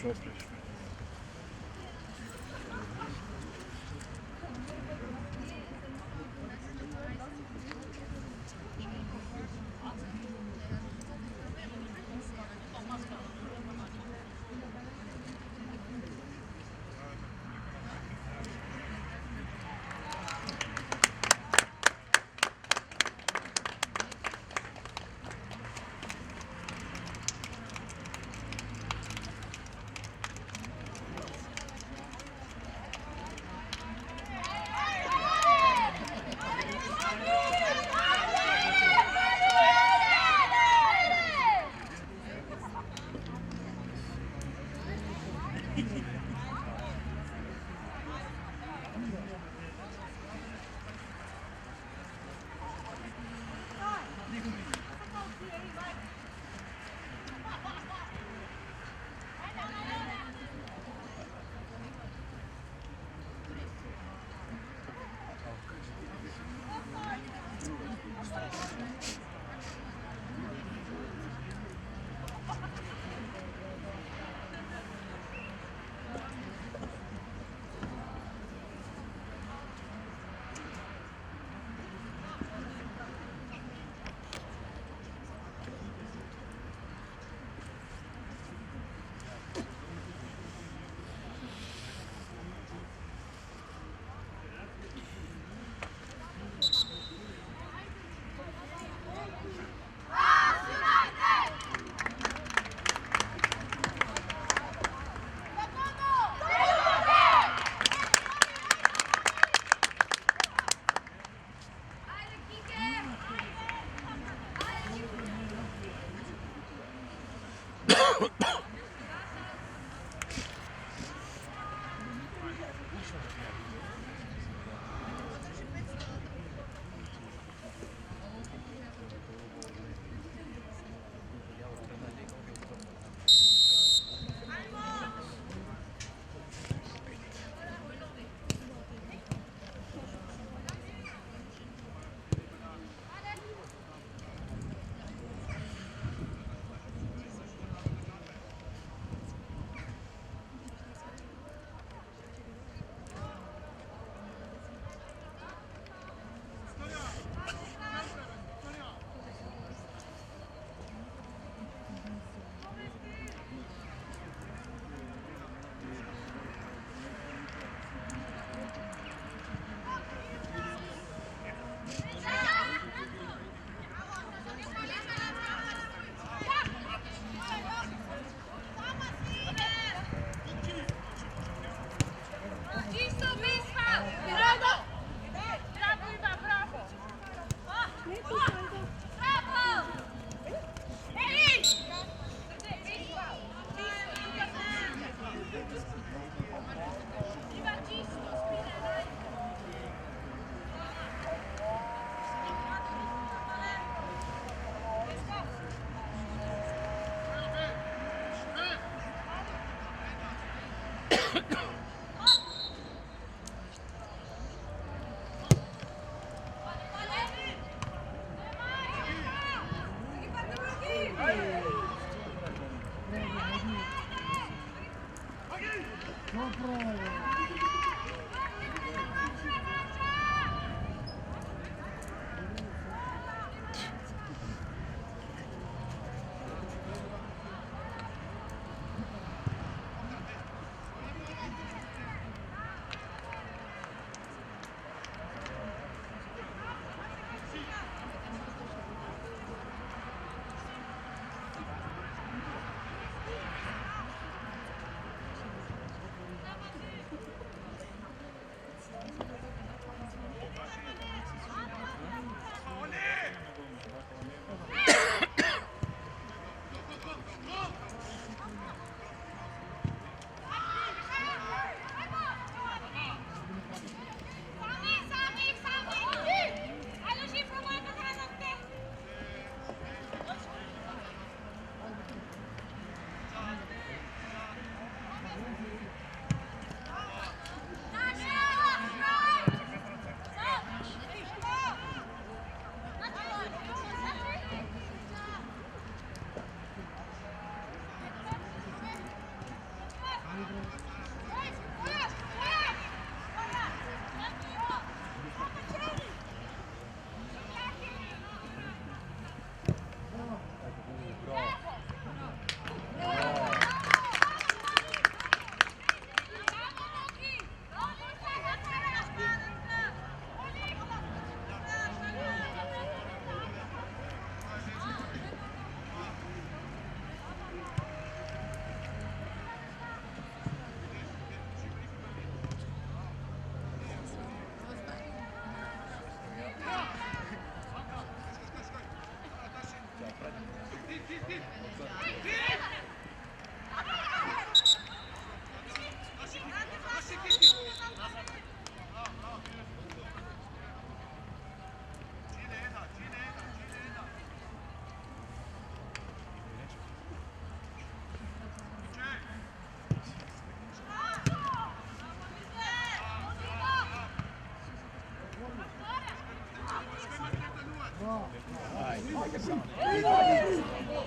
Schlusslicht.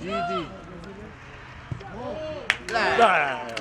GD. Dai.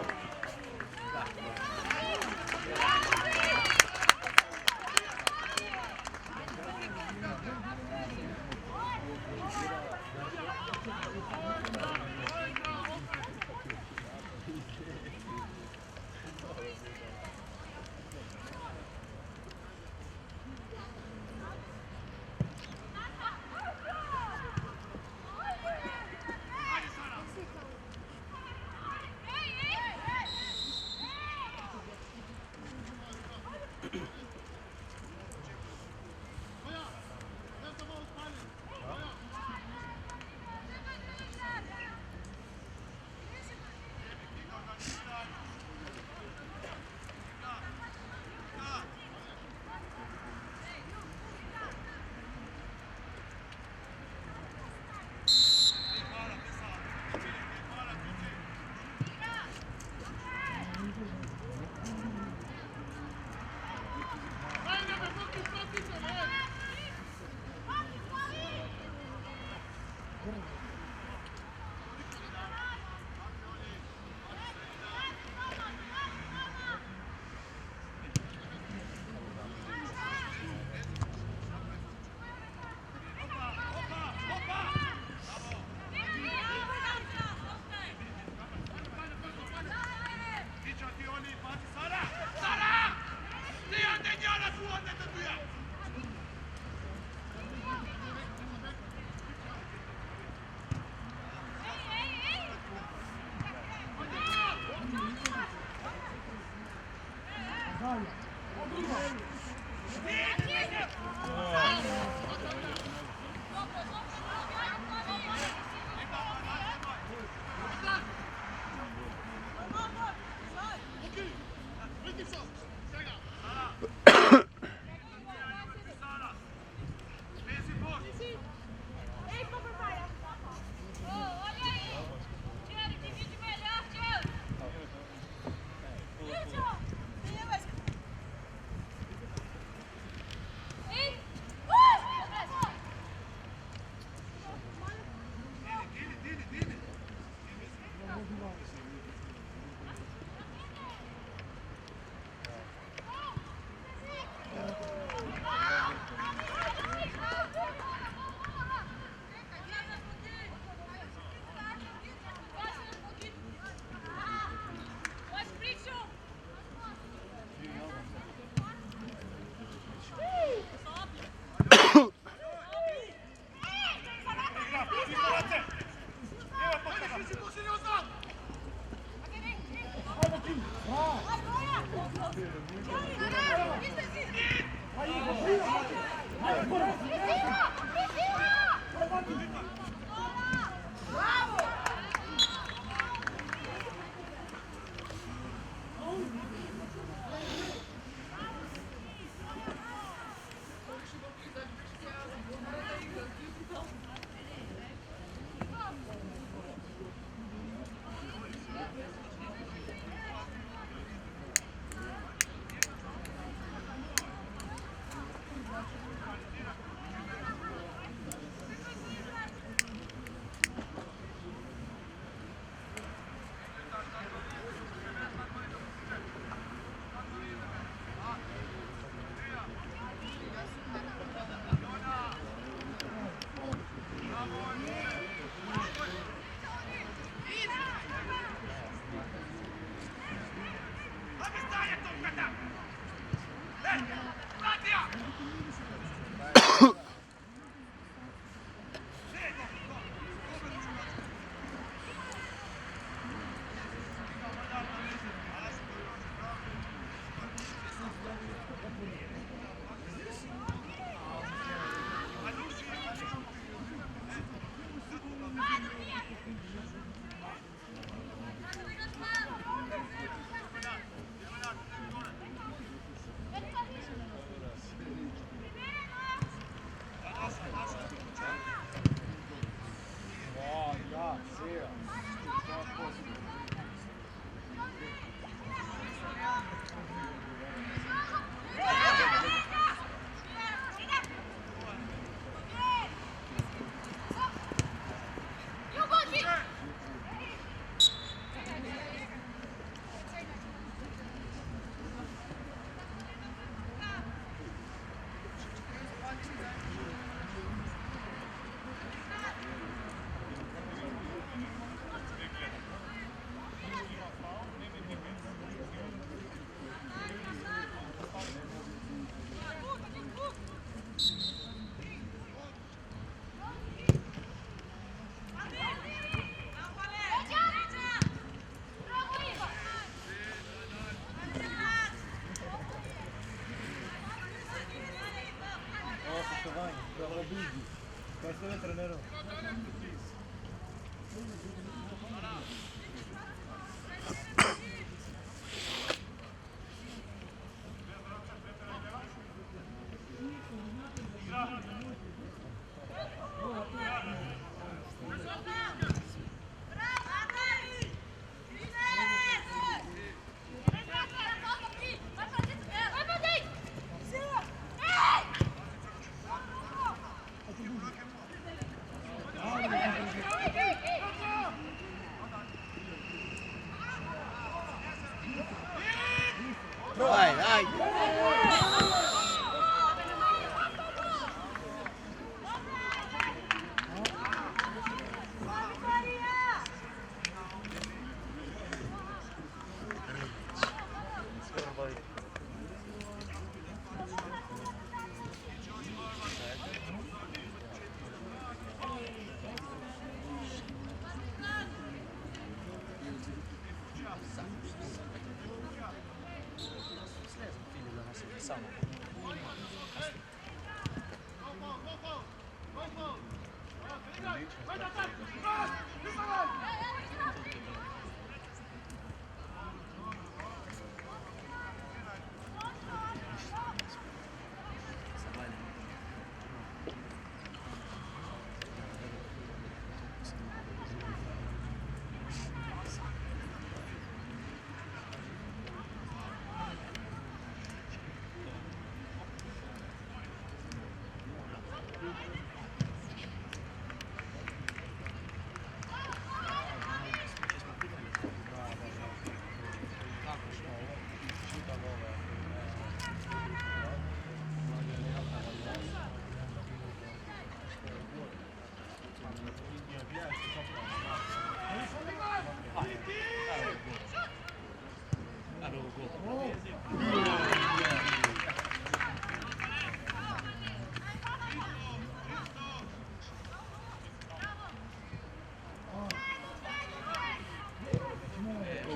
Questo è il trenero. Vai, vai!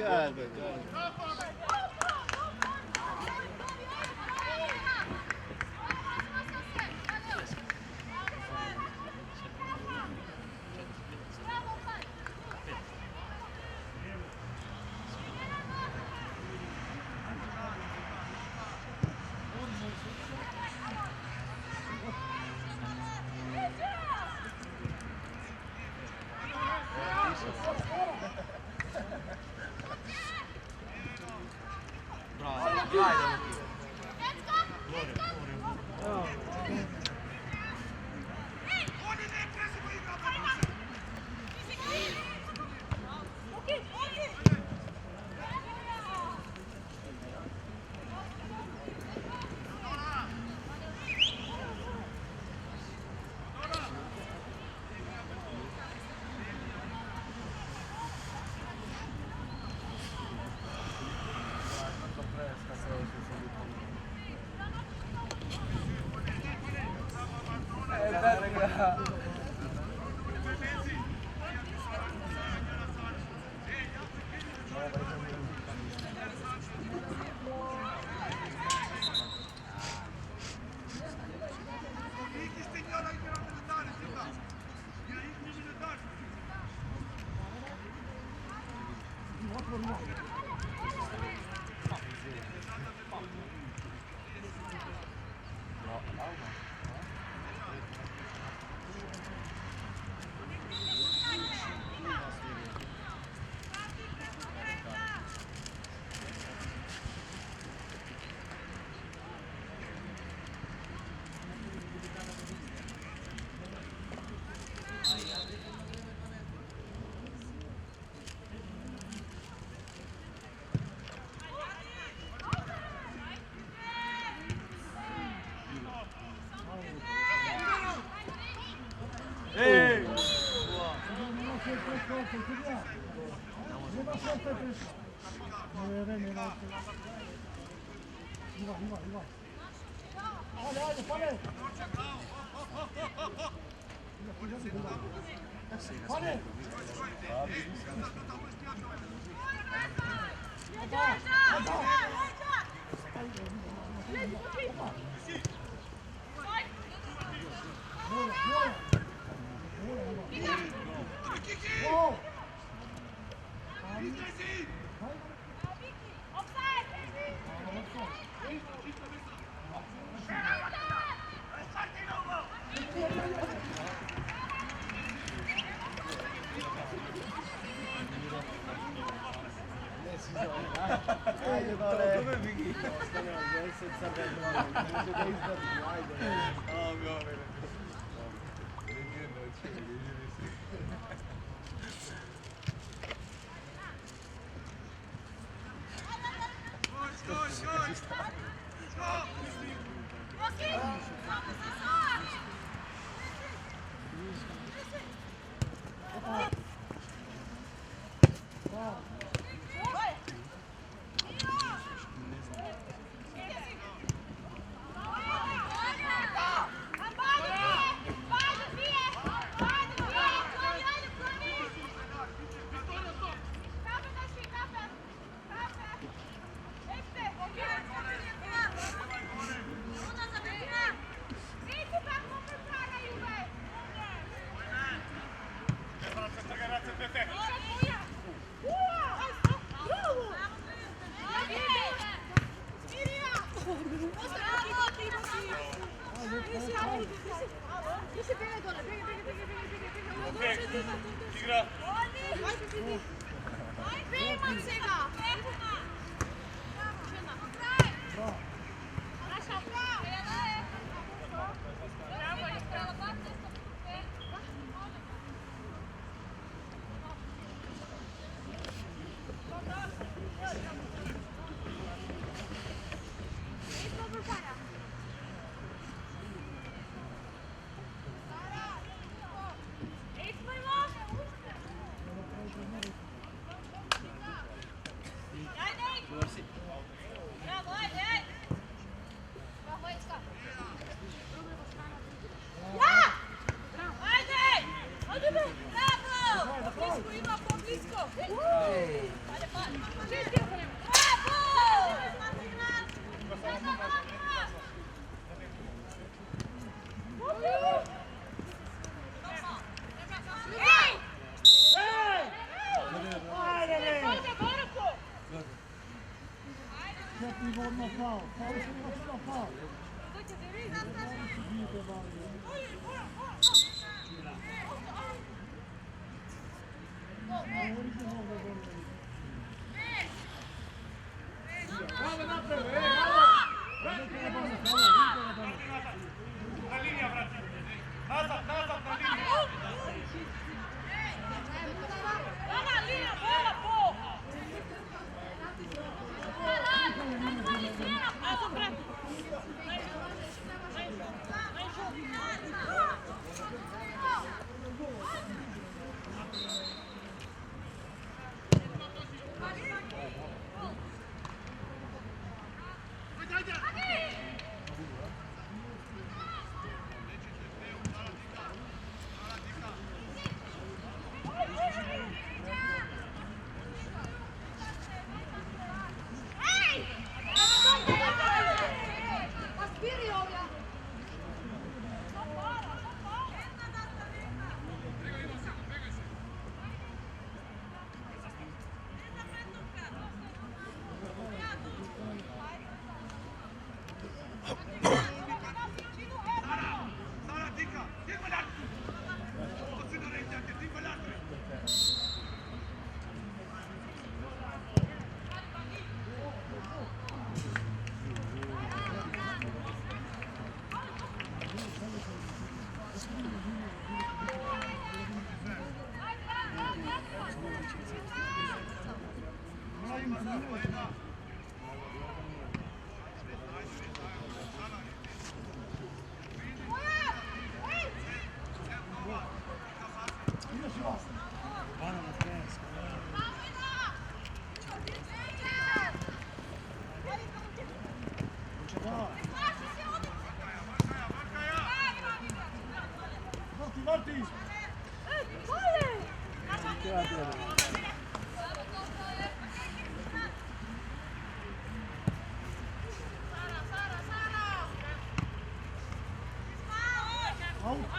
Calma, calma.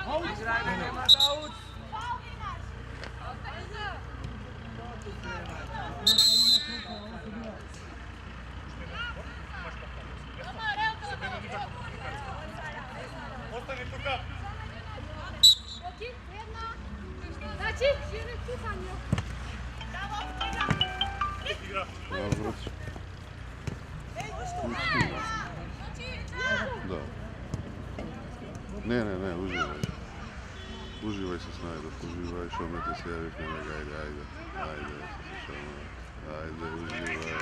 Out! Da. Ne, uživaj. Uživaj se s Najdom, uživaj, šome te se javiš na njega, ajde. Ajde, uživaj, ajde.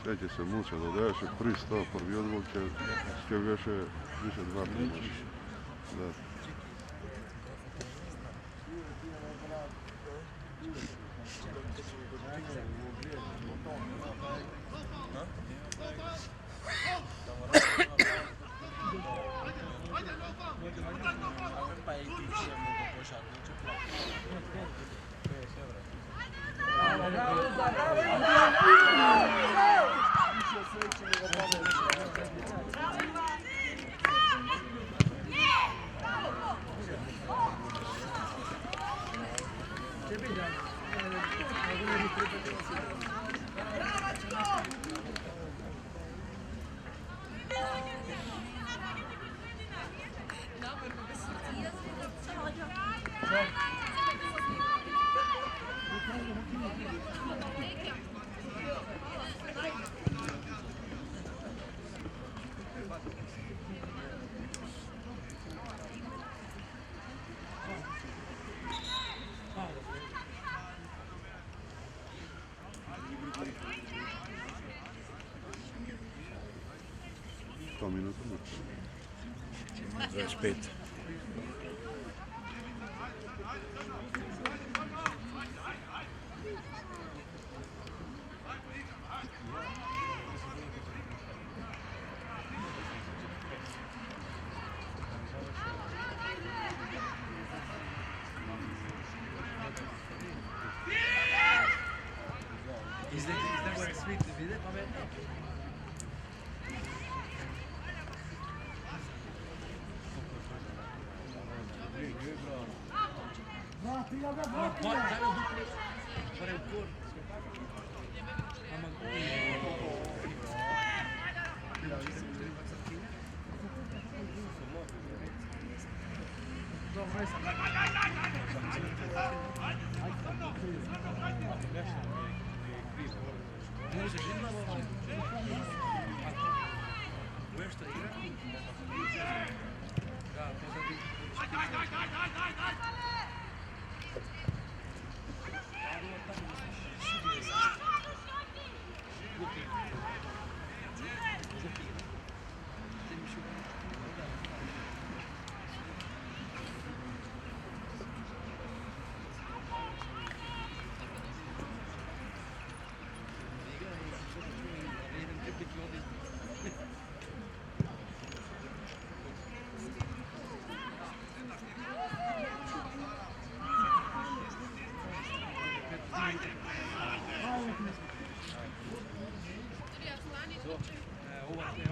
Sveće se muča, dodajaš je prvi stav, prvi odgovor će više dva pomoći. Da. 100 minuta. 25. İzle bu resmi TV'de ama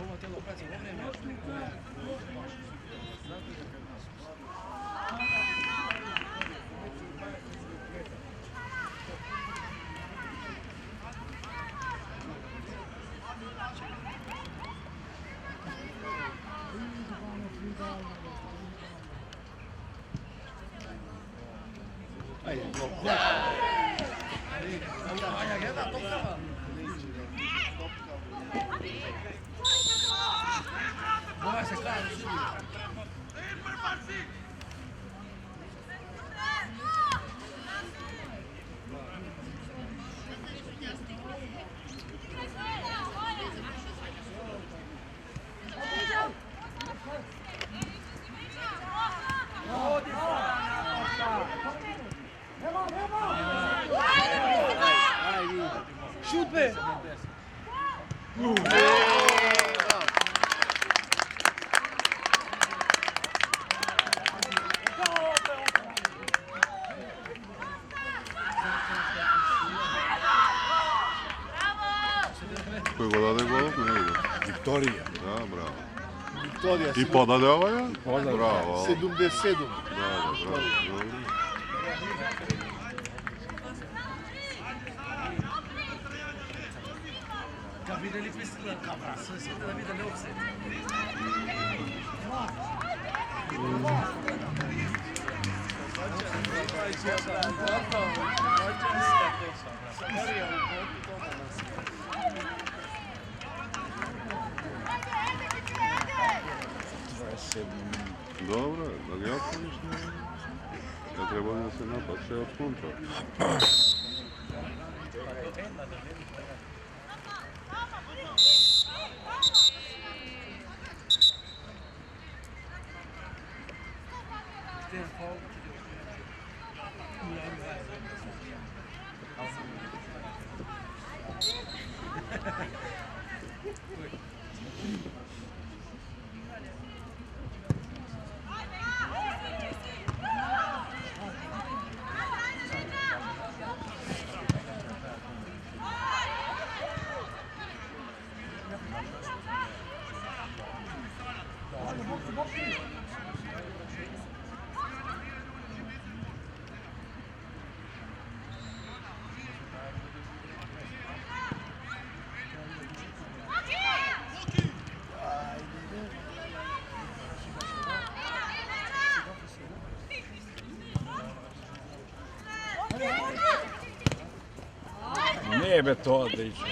ovo telo praca u vreme. Ajde, go. Anja gleda, topkava. Ovaj se kraja ne živi. Šut be! Koji god dade gol, ne vidim. Viktorija. Da, bravo. Viktorija I podade ovoja? Podade. Bravo. 77. Da, bravo. Kad videli mislila, sve svijete da vide ne offset. Dobro, ali ja to ništa ne... Ja treba da se napad sve odkonča. Ne be to odlično.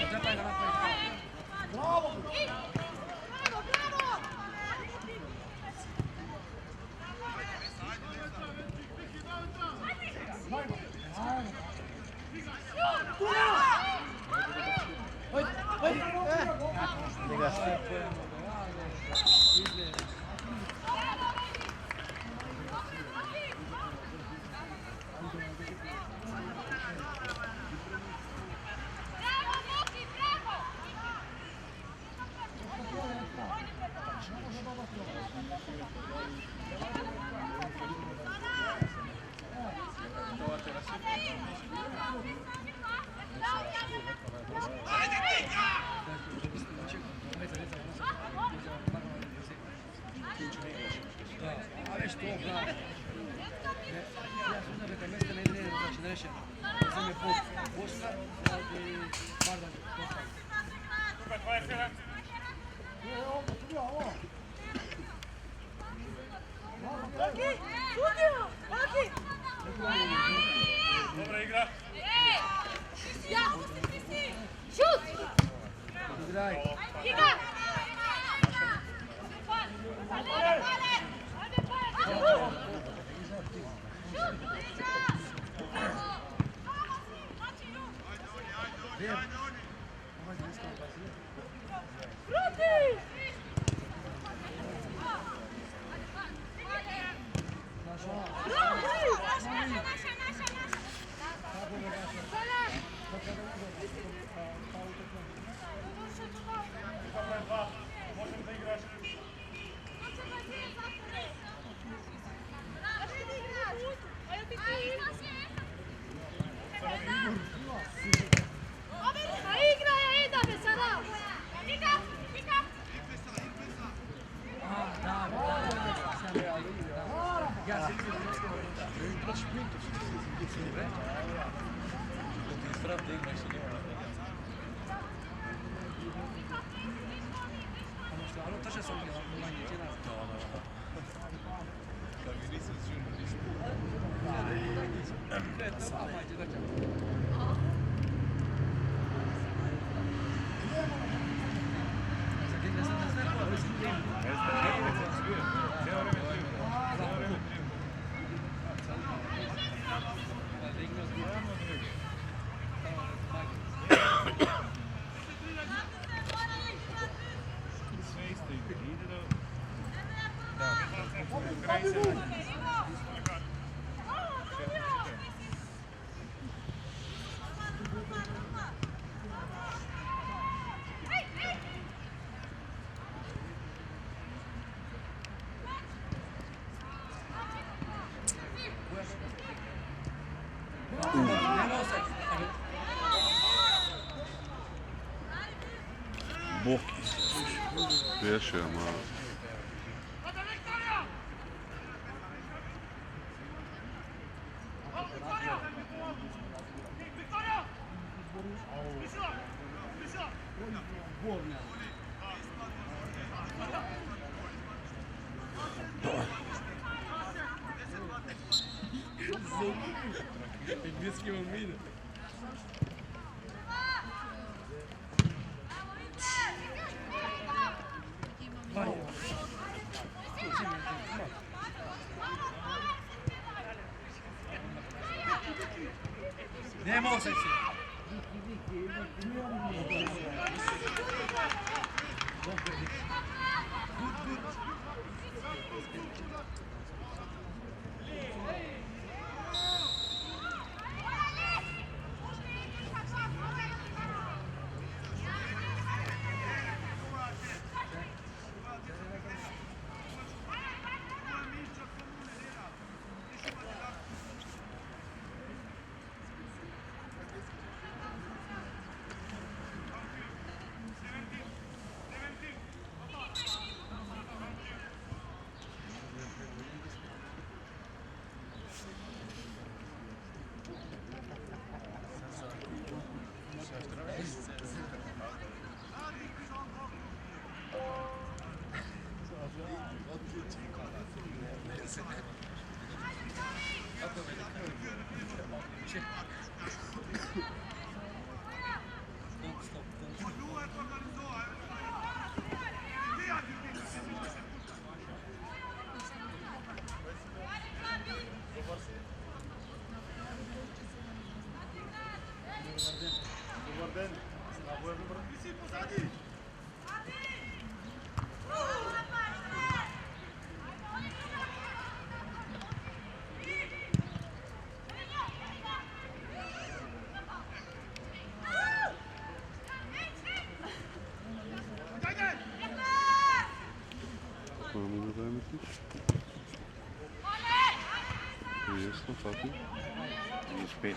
Ja sam da mesta ne znači ne rešeno. Sam je pod Bosna, ali pardon. Dobra igra. Šut! Igraj. Igra! Možeš da igraš. A igra je Eda be sada! Igra! Ja se vidim da je prošli minutos. Ti zdrav da igraš i nema. Ono što, ali trže sam manje tjena. Kad mi nisam živno ništa. Kredo sama, ajde da ćemo. Ne znam ko, ali sam Boki. Riješio malo. Engleski olmaydı. Nema osjećaj. Koju minutu misliš? Jesno, Fatih? 35.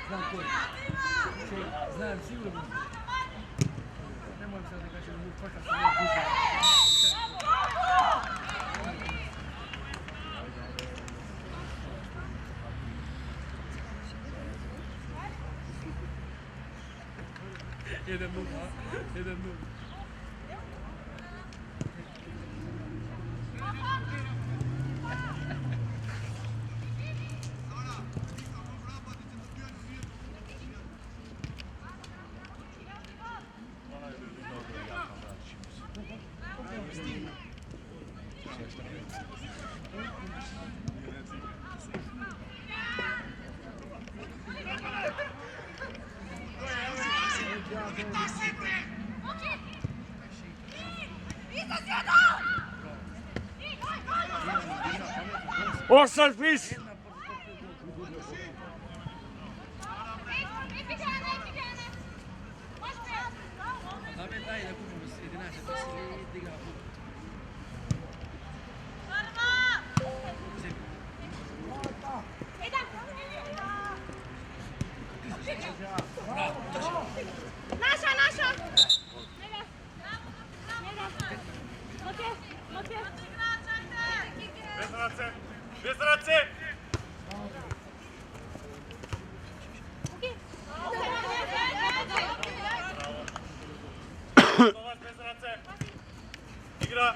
Znam koji. Znam sigurno. nemoj sad da kažem, počka se ne duže. Jedan nula, jedan nula. Offside, please. Ahmet daj da kupimo s 11, da si digao put. Naša, naša! Bez race. Tomaš, bez race. Igra.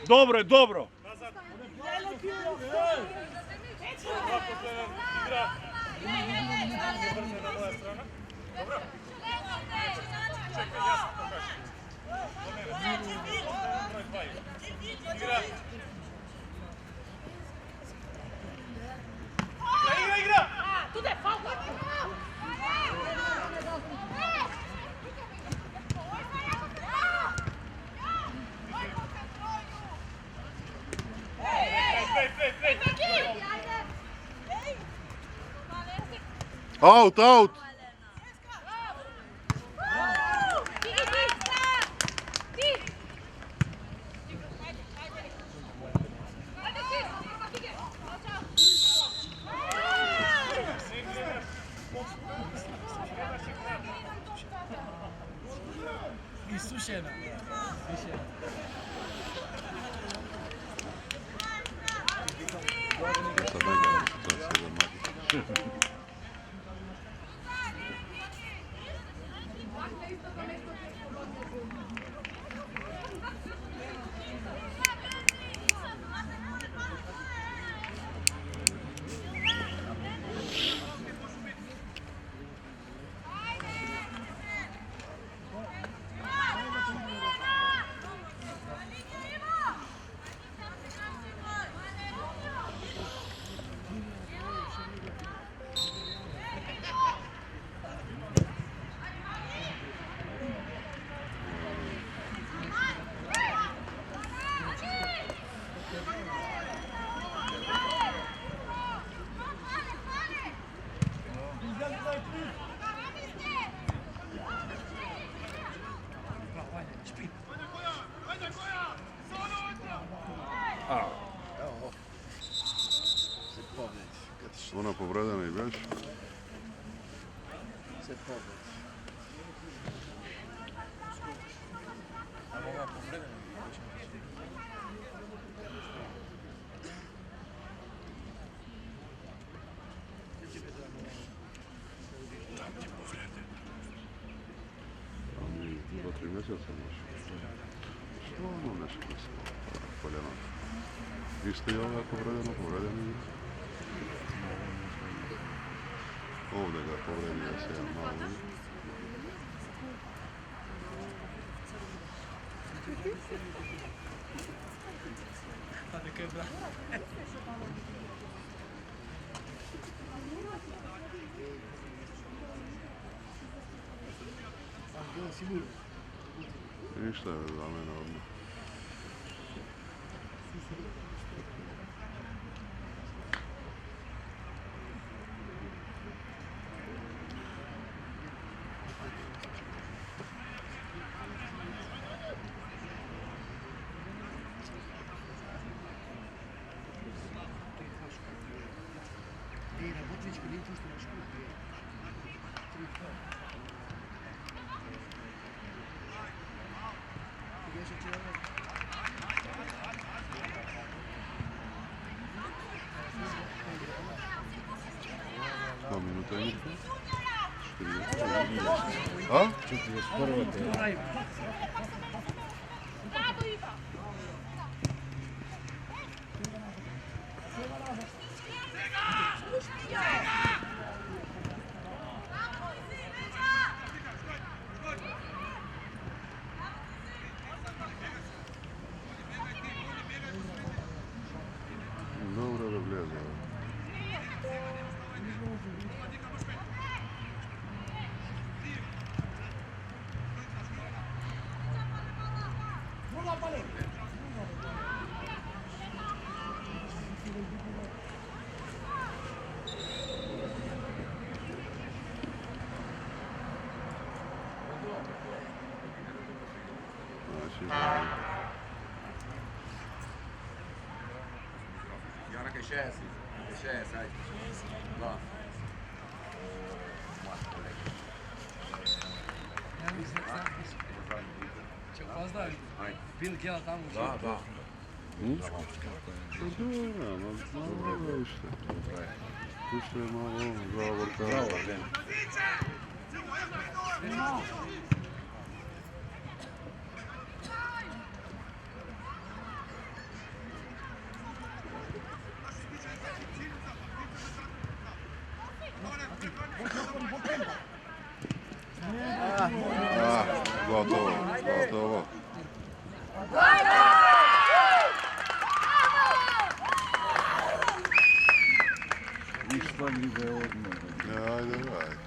Dobro je, dobro. Nazad. Igra. Brže na moja strana. Dobro. Čekaj, ja sam to kažem. Broj 2 igra. Igra! Tu je faul! Out, out! Isušena. Sad ne gledam situacije da mati. Ona povredena i već. A mi 2-3 mjeseca može. Što ono nešto mislim? Koljena. Isto je ova povredena. Ovdje ga povredio se jedan malo. Pa neka je bra. Ništa je za mene odmah. I na Butvičku ligu giusto la scuola. Riesce a tirare. Dva minuta igra. A? Bravo Iva! Dobro da vlijeza. Jana che c'è, sai. Va. Će pozdraviti. Bil Gela tamo u Da, da. Pa dobro, malo više. Pušte je malo Zavor kao. Gotovo, gotovo. Išvaljive odmore. Ajde, ajde.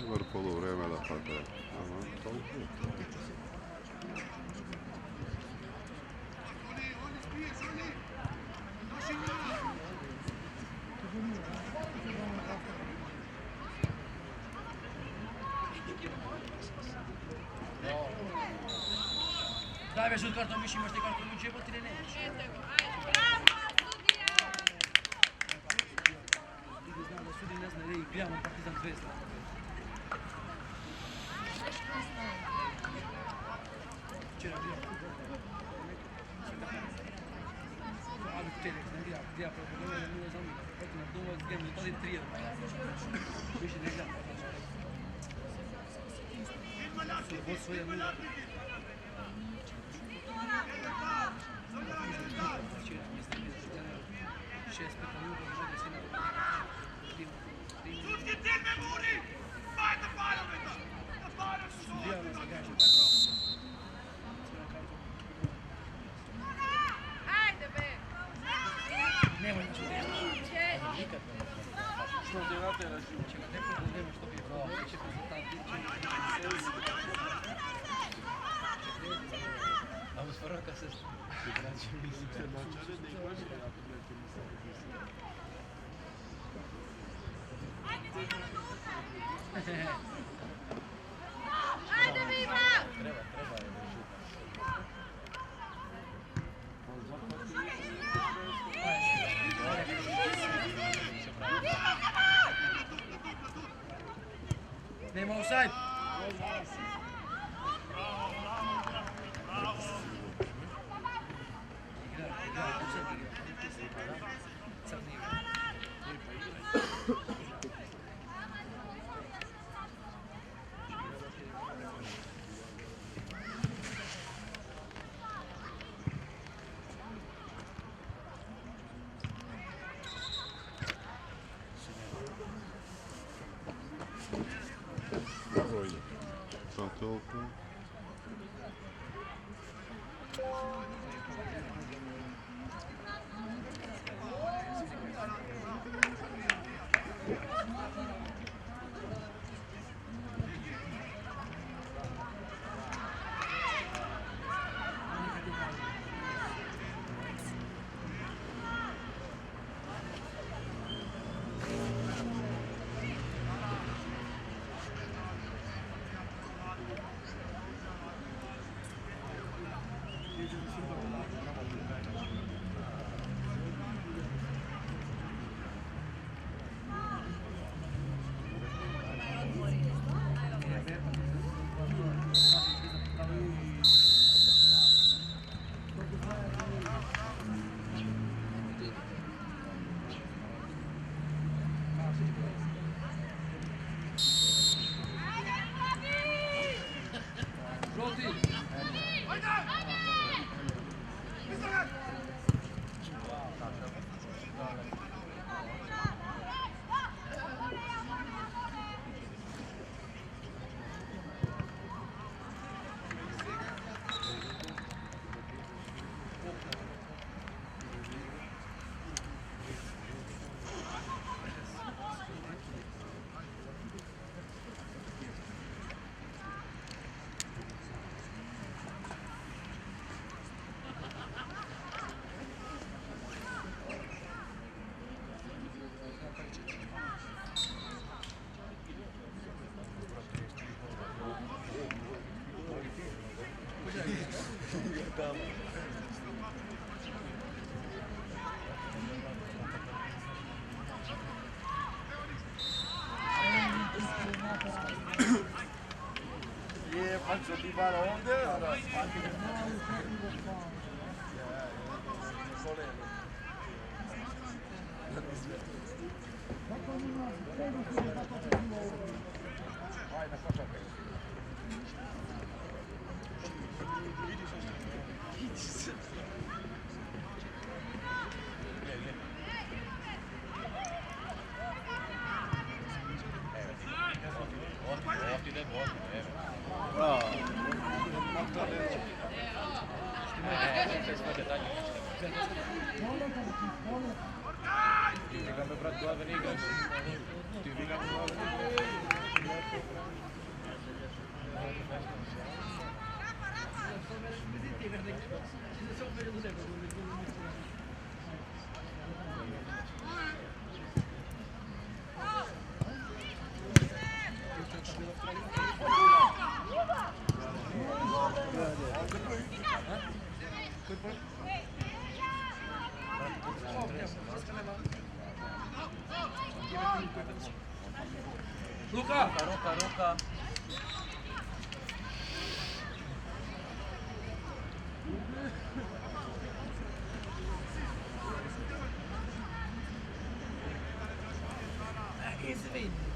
Dobar polovreme da tako. Daj već od kartom više, imaš te kartom u džepu, ti ne nemaš. Idi znam da sudi ne zna, ide i pijamo Partizan Zvezda. Včera bio. Ali včera ne gleda problema, ne znam, proti na domu, gledam do tada 3. Više ne gledam. Bod svoje nula. Ajde Viva! Nema offside. Broj. toliko. Faccio di balonde, allora Luca! Ruka. Che si vede?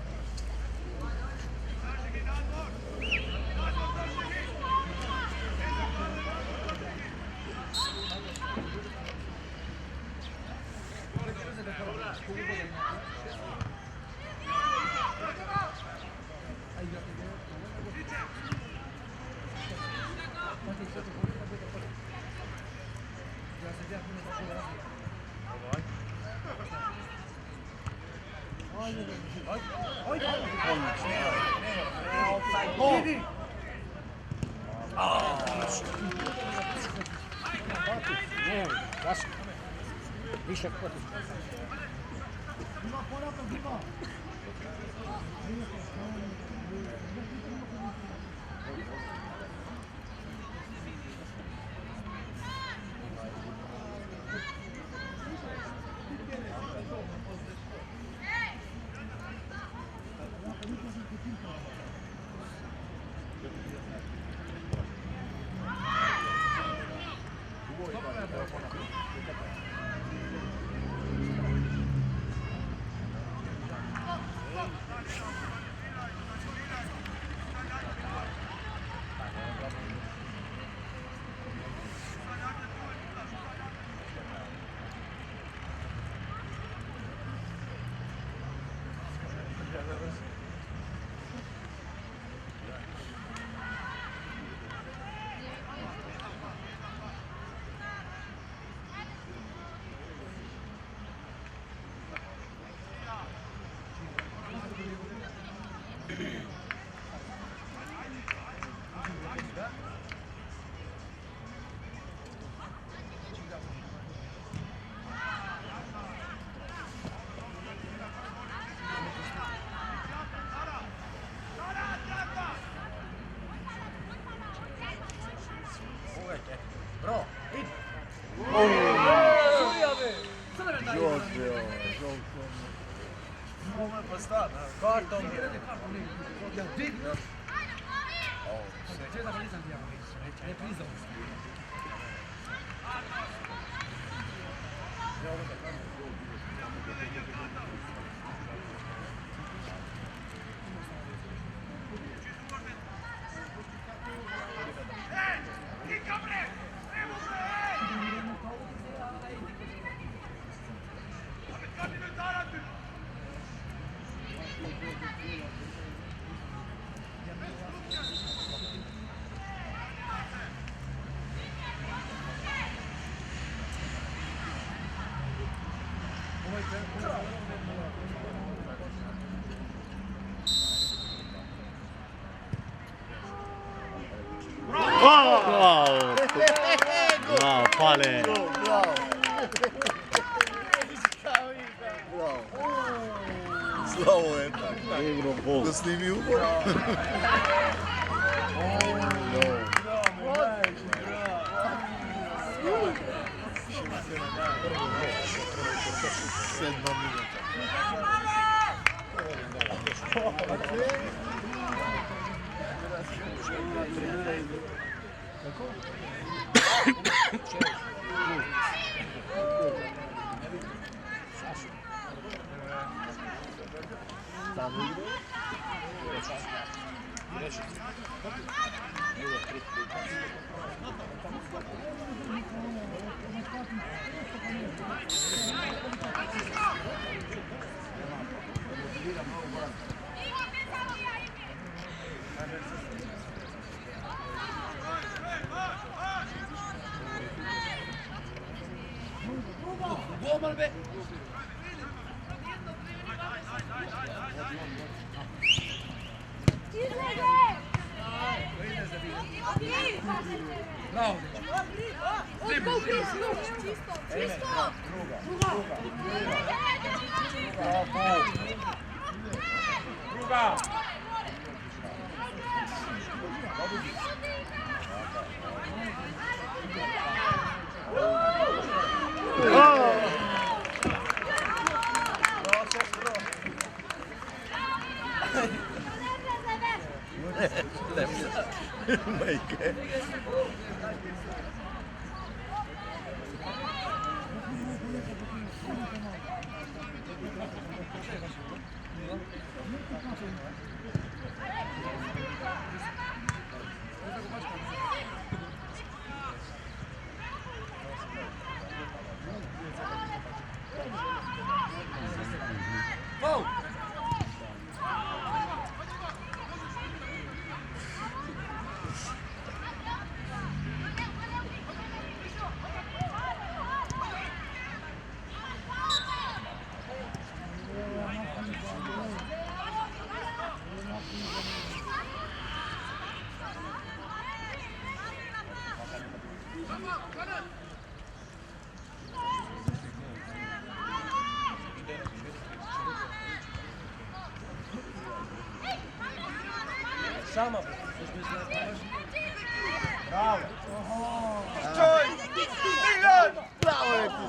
Bravo! Bravo, Pale! Bravo. Slovo je tak. Igro bol. Da snimi ugo. Sedma minuta. Golman be. Bravo. Druga. Majke. Go. Sama. Bravo. Čoj! Milan! Bravo je ti.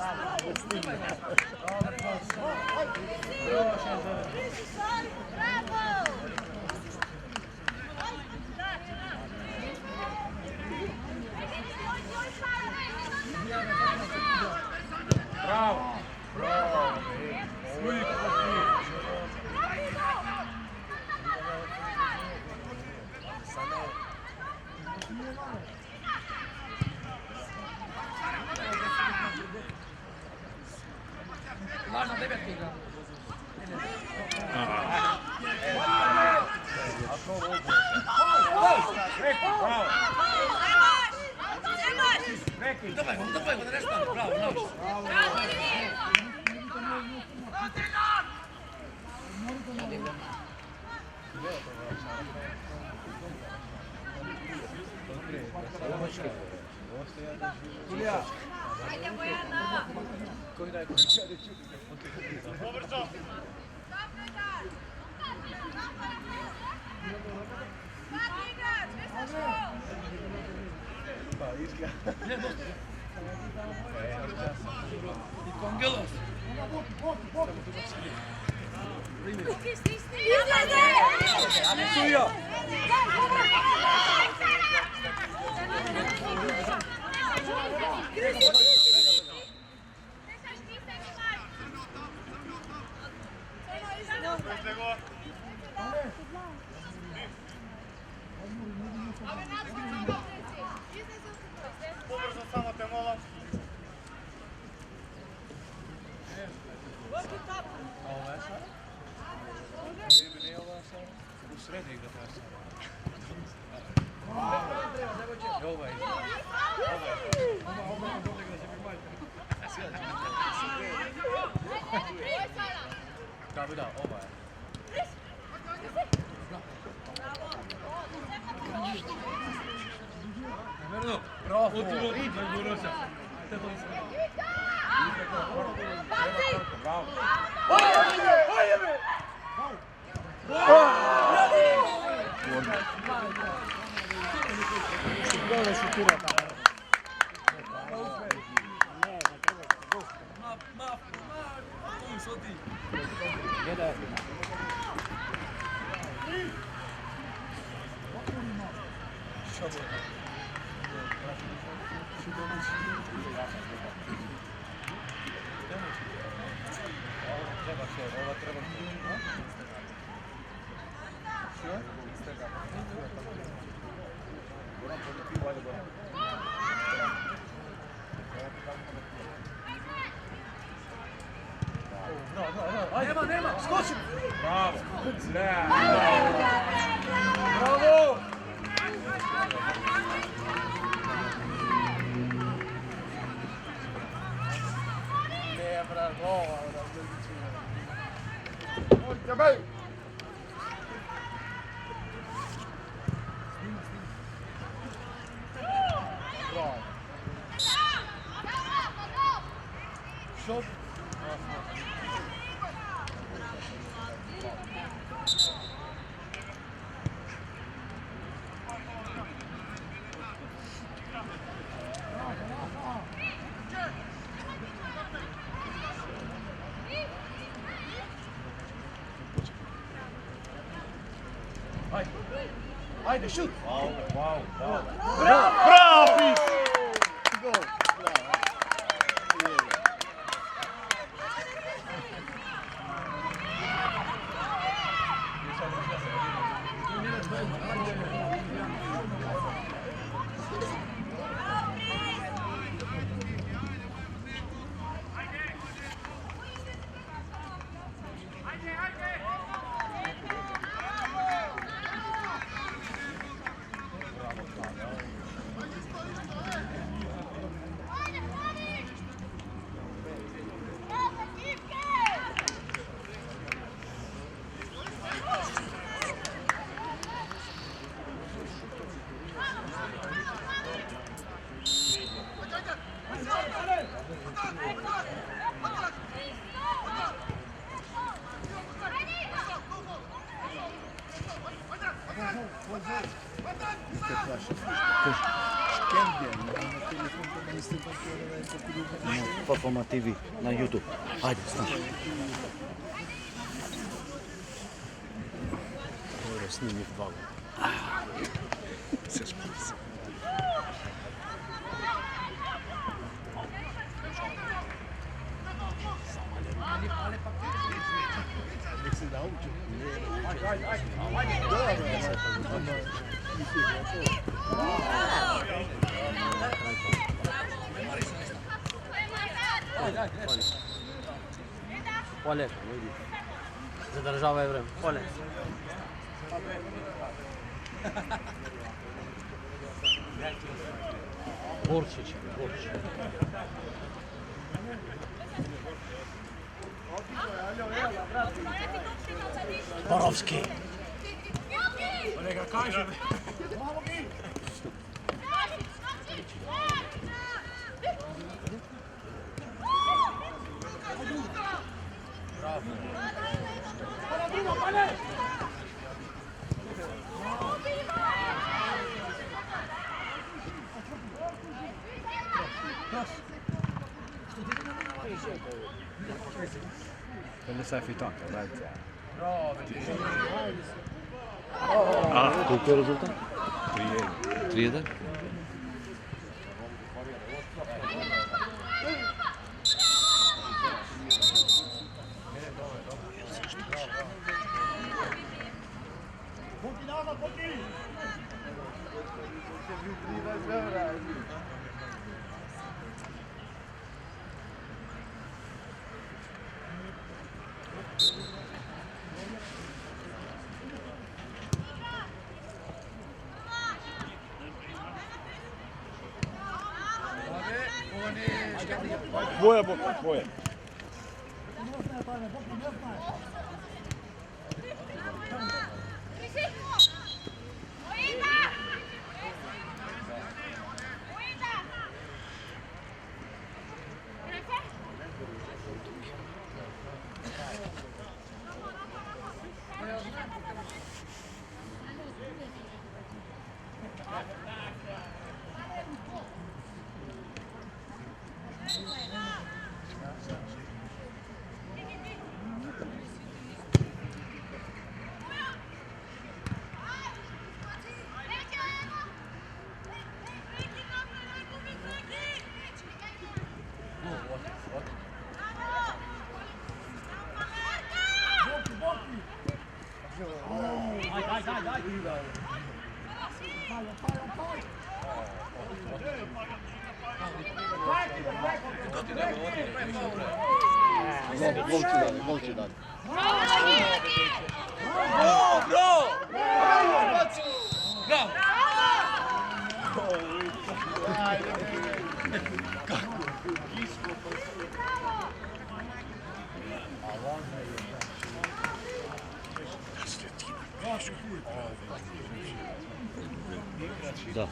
Bravo. Bravo. Uvijek Važno devetke igra. Bravo. Dawaj, bo reszta. Bravo, bravo. Bravo, Ajde, Bojana! Koji daje I Kongelos. Izlaze! Suja! Pobrzo samo te molim. U srednje igra ta sada. Ovaj. Da, ovaj. Bravo! Ide, Guroša. Bravo! Nema! Skoči! Bravo! Bravo! Ne, bravo! Shot. Ajde, šut! Wow. Bravo, Pis! Performa TV na YouTube. Ajde, stani. Dobro, snimi hvala. Se spisi. Nek se nauči. Polek, vidi. Zadržavaj vreme. Polek. Borčić. Borovski. Neka kaže. Eller så här fick tanka, verkligen. Koliko je rezultat? 3-1. Dvoje, Bogdan, dvoje. Gol će dati. Da.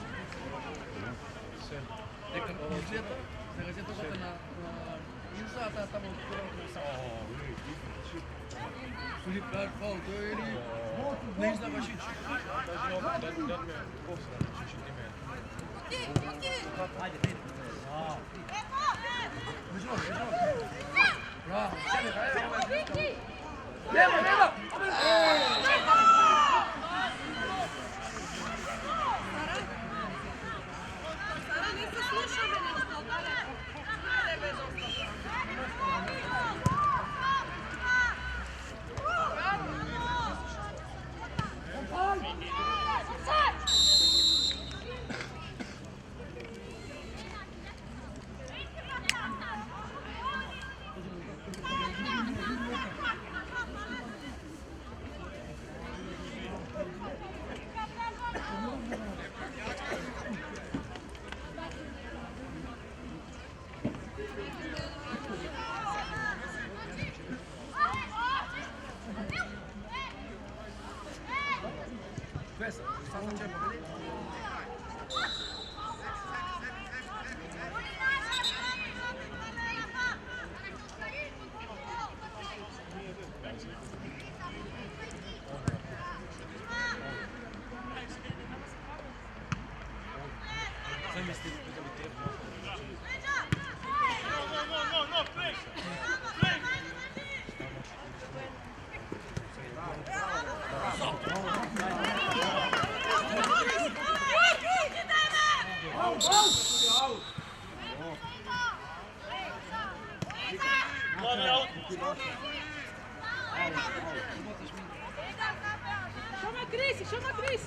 Chama a Cris!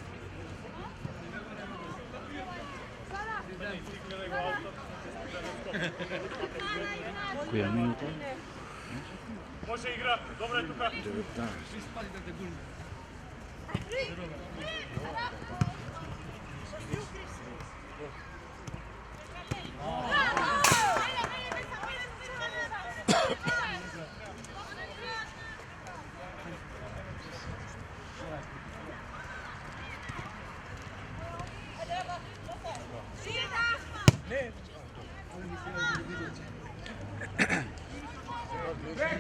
Koja minuta? Može igra, dobra je tuka.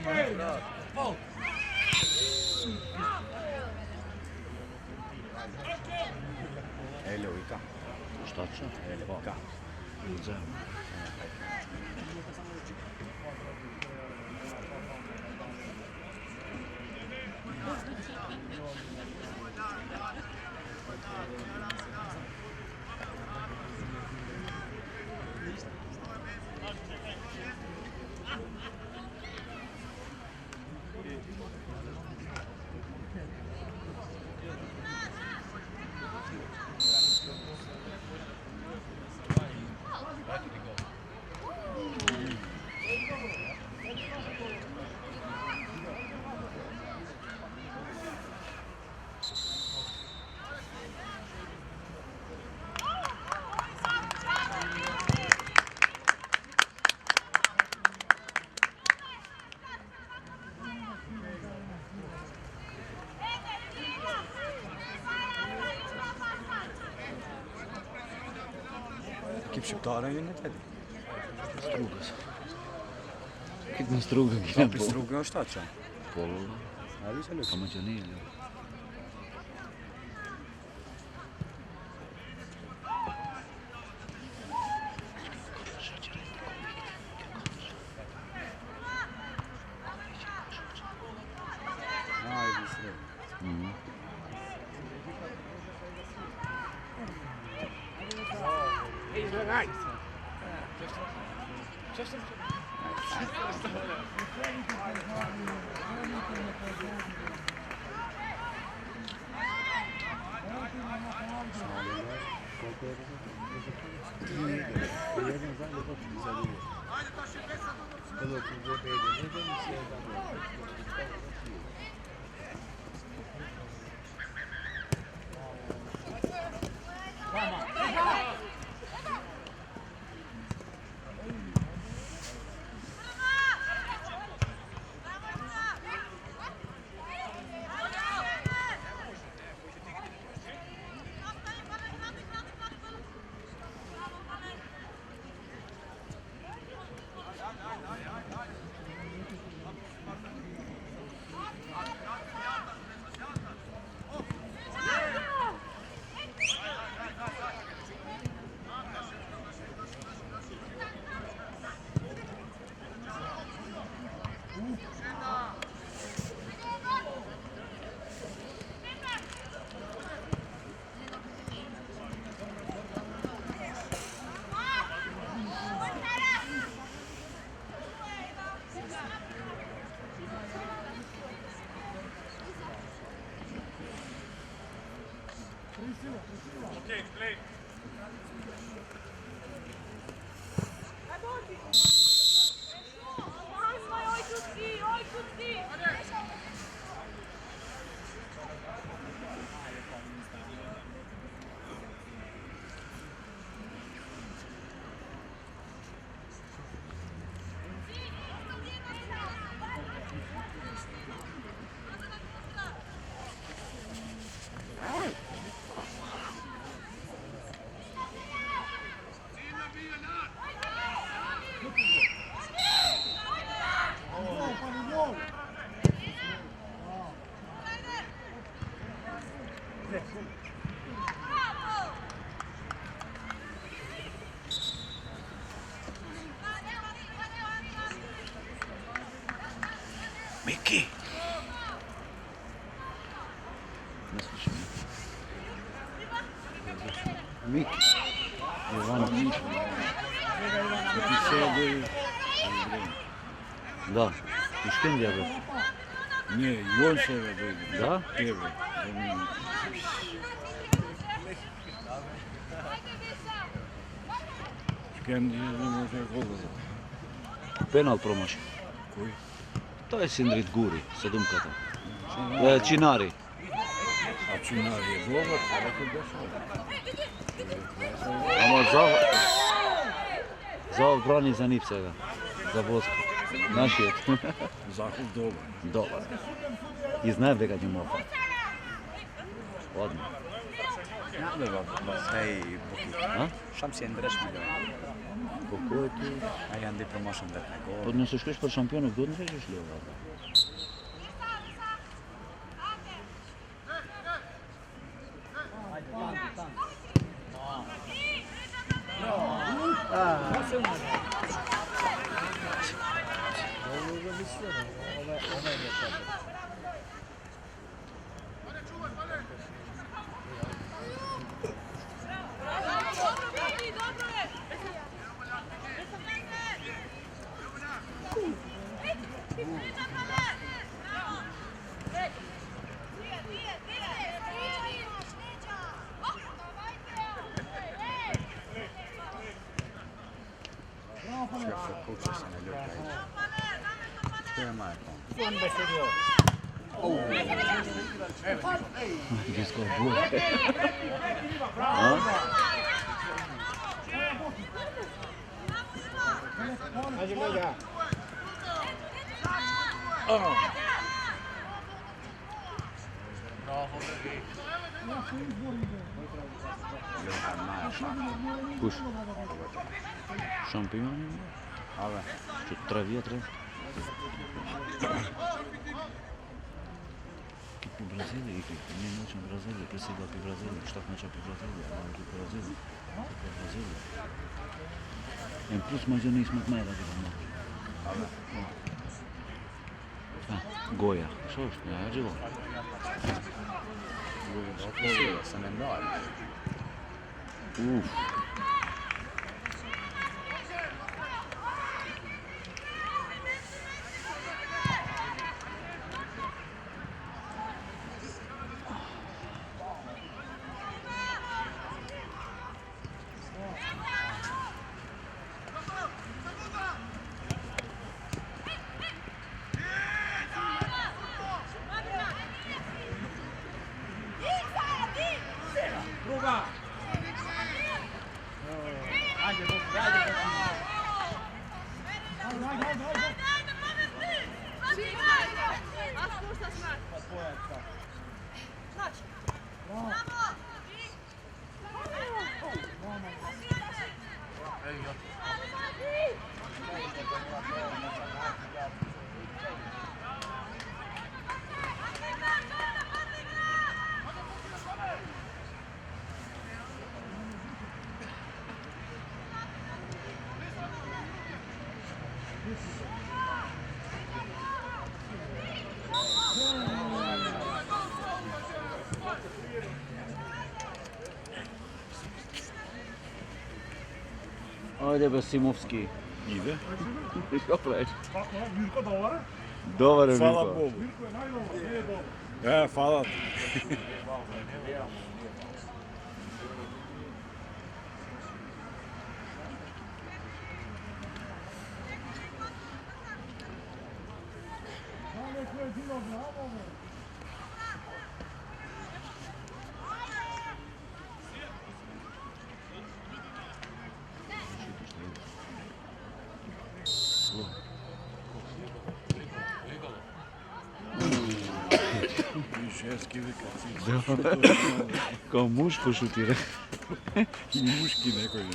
19. Tačno? Da. Uzem. Ekip Šiptara yönetmedi. Strugas. Kitni struga ki Kapi struga šta će? Polo. Ali se ljubi. Ama canı ili. Ajde sredno. Okay, play. Miki! Ne slušam. Miki. Ivanović. Da ti sedi. Da. I štem je bio? Ne, i on se vidi. Da? Evo. Kendi ne može govoriti. Penal promaši. Koji? To je Sindrit Guri, sedumkata. Činari. A Činar je dobar, sada ti došao. Ама Zav brani za Nipsega. Za Voska. Našият. Захов dobar. Dobar. И знаем дека ќе му опа. Ладно. Nerede var? Şey, А? Şamsiyen Dreş milyon. По којто Ayan di promotion da tako. поднесеш креш под шампионов годин речеш ли ова? Gdje skoro bude? A? Kuš? Šampioni? Ale. Čo, tre vjetre? Tipo Brazília, nem noite em Brasília, precisa ir para Brasília, está com noite para Brasília, lá aqui para Brasília, para Brasília. Em plus mais eu nem isso muito mais lá de lá. Ah, Goja, što je, ja živo. Goja, sam ne dali. Uf. Ajde be Simovski. Ide. Kako reći? Kako, Mirko dobar? Dobar je Hvala Mirko. Bogu. Mirko je najdobar, nije dobar. Hvala. Ženski vikaci. Kao muško šutira. I muški neko je.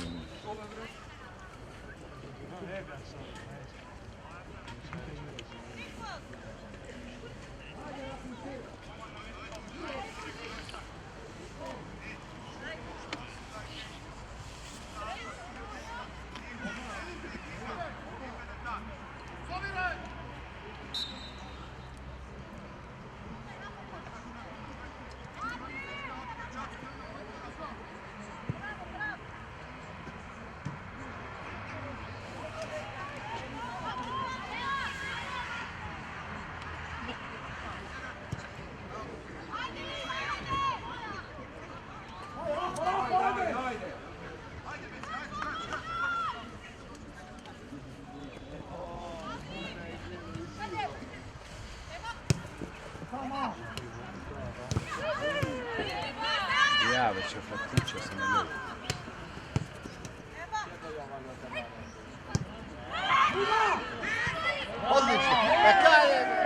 Ja već je faktičio sam na ljubu. Odlično, kakav je!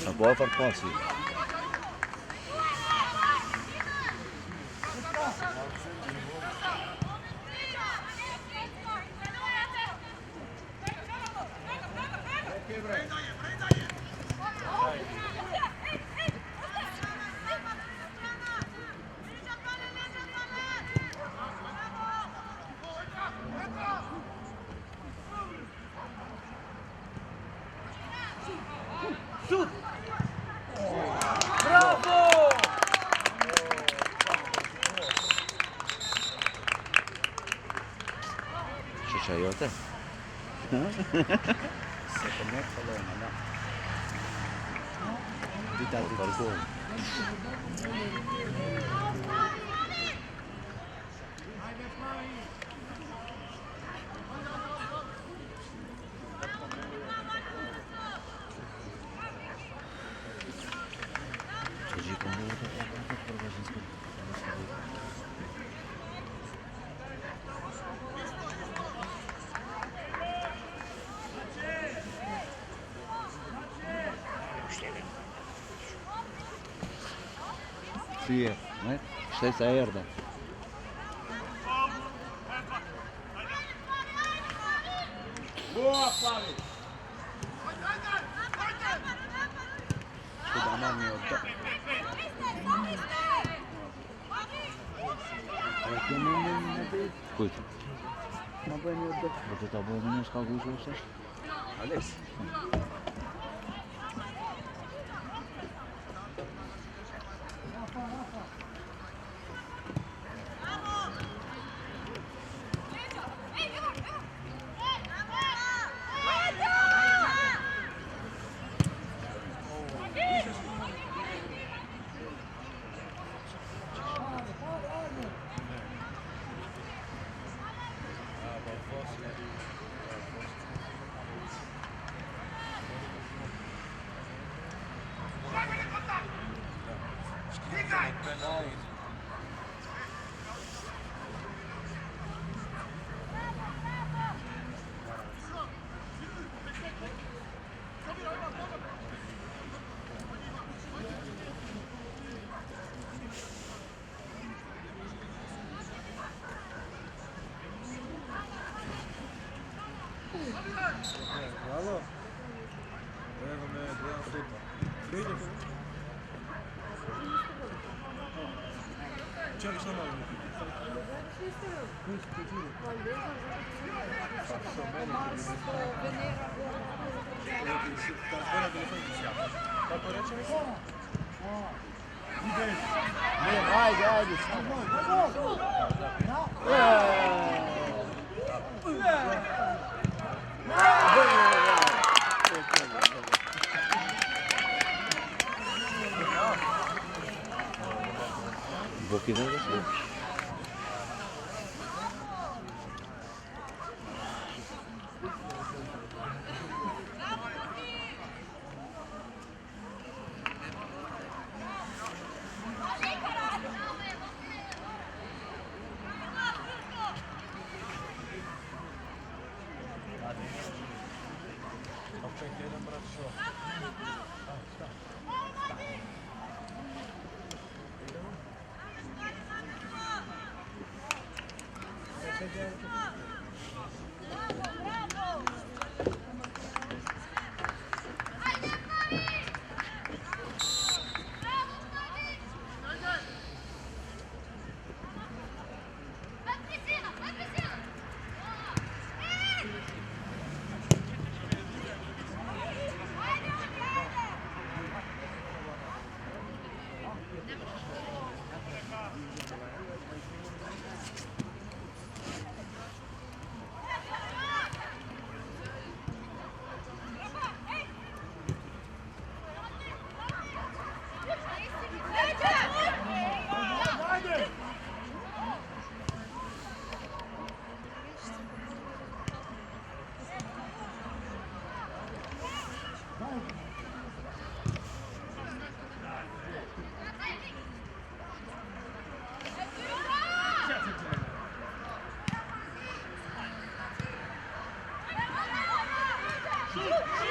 A bola far passi. Šajote? Secondo me Bologna, no? Vita di Pargone. Sì, stessa erda. Boa, Flávio! Scusa, ma mio Koydu. Ma poi mi ho detto Burada tabi oynuyoruz kalkıyoruz olsa. adesso. Bravo! Evo me, gledam sutra. Vidite me? Čeli šta malo? Kako reče mi? Ideš! Ne, ajde. Boki da da sve.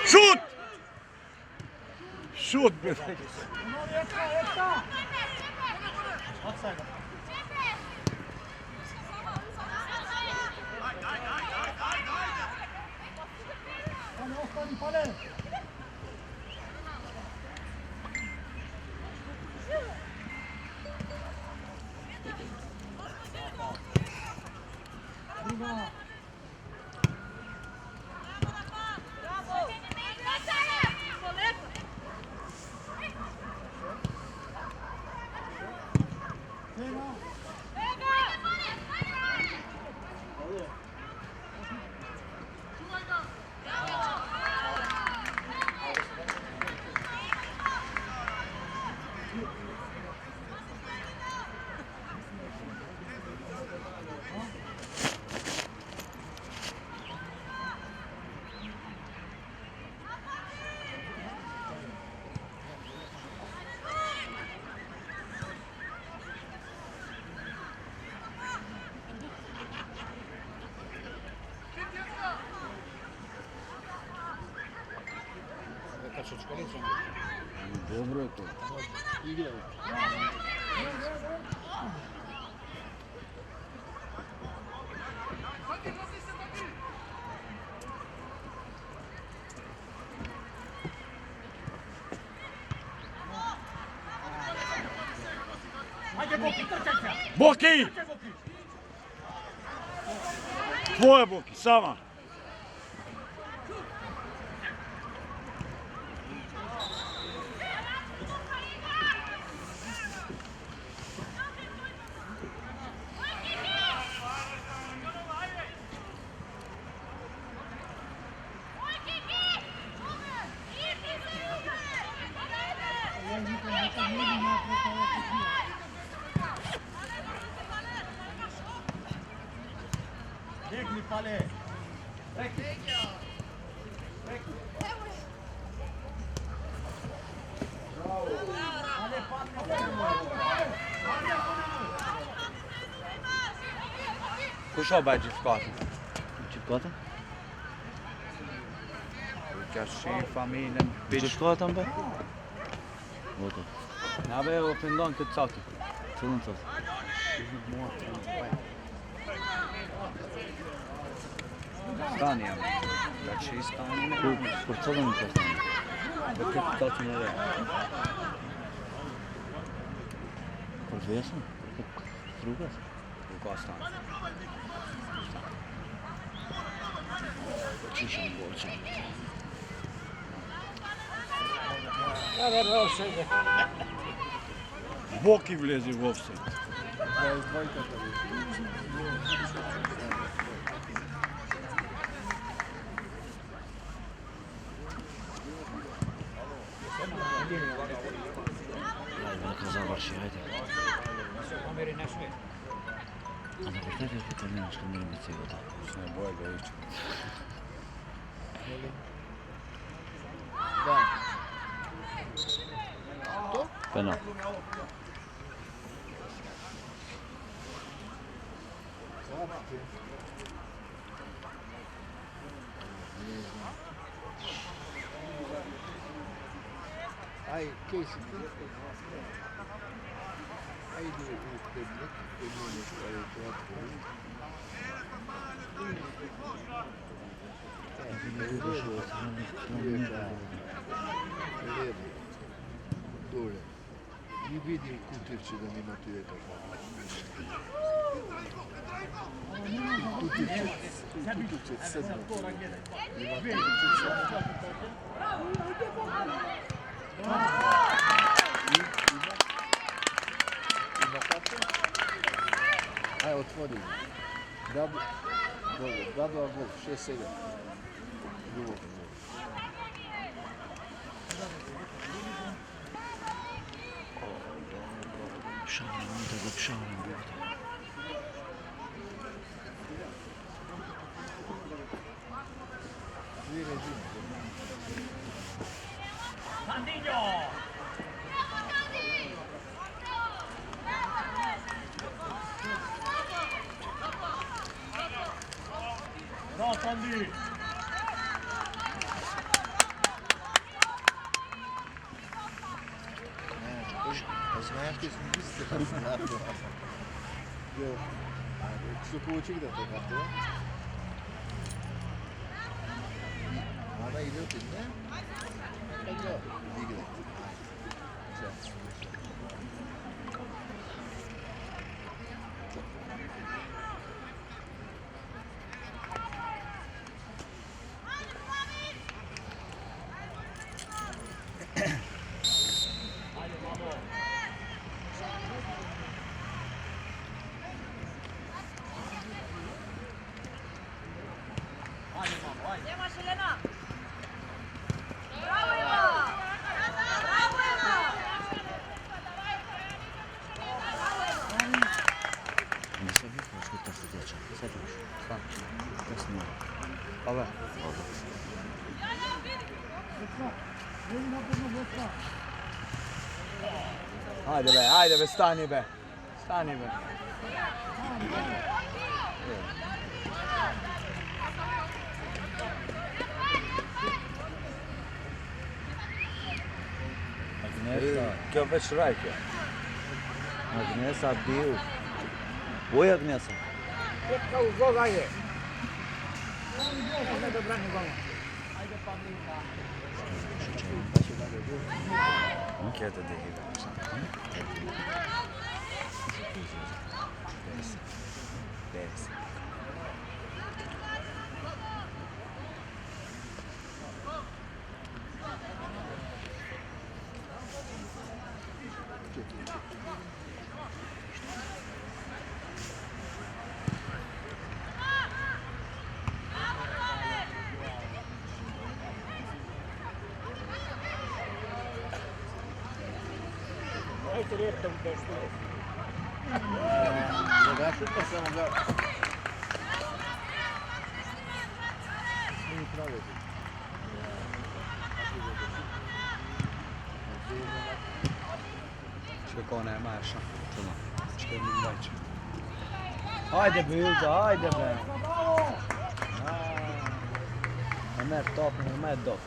Šut! Šut, bre! Dobro je to. Igraju. Boki! Tvoje Boki, sama. Bjegni Pale! Kuxa bħed ġifkata? Ġifkata? Ġaxxin, familjen, Ġifkata mbe? Vota. Nabe u pindon kitzati. Tulun tot. Stani għam. Ġaxxin stani. Kurtalun importan. Kitzati nere. Kurvesa? Frugas? U kostan. Ċiċan borċa. Boki влезе в офсайд. Казал Барши, хайде. Ана представя kako nemaš kad mora biti cijelo. Se ne boje ga ići. Penal. Ai, que isso? Aí do Pedro, o Nunes, aí o outro. Dole. Mi vidi kutirci da mi motivete. Kutirci, sedno. Aj, otvori. Dadu Agov, 6-7. Duboko. Pšaram, da ga pšaram bude. Dvi režime. Bravo, Sandi! Знаешь, ты su получи где-то карты, да? Она идет, да? Пойдет. Двигает. Сейчас. Не sabia că ascultă asta de aceea. Să duci. Să nu. Ava. Haydi be, stani be. Stani be. Kjo veç rajke. Agnesa biu. Oj Agnesa. Non chiede di Čekona je Marša. Čekaj mi več. Ajde Bilda, ajde be. Ömer top, Ömer top.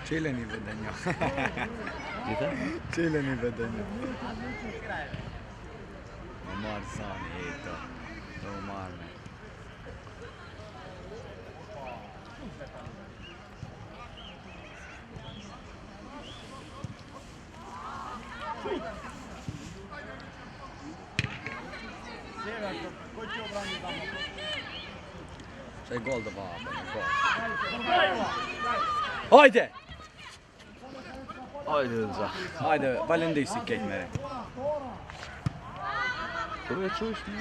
Čeleni vedenja. Gdje? Čeleni vedenja. Umar sani, eto. To umar me. C'è gol da va, gol. Ajde! Ajde za. Ajde, valjda ndi si kejt mere. To je čuješ mi?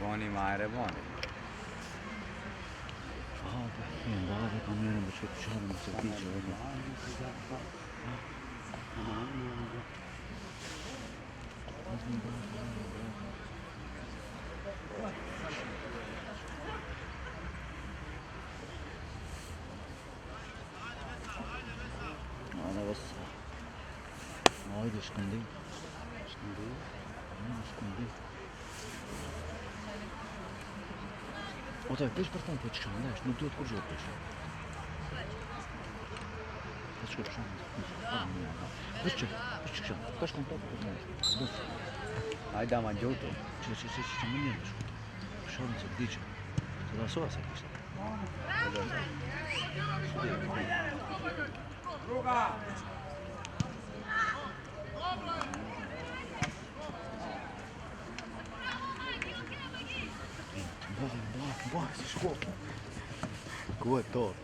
Buoni mare, buoni. Andava camminando, c'è un servizio. Ana bas. Haydi şkindi. Şkindi. Şkindi. Otaj, već partan počekam, znaš, no ti otkud žopiš. Već počekam, već čekam, kaš kom tako kod znaš. Ajde, ama džuto. Če, mu nije nešto. Šalim se, gdje Sada sova se piše. Druga! Boga, si škop. Ko je to?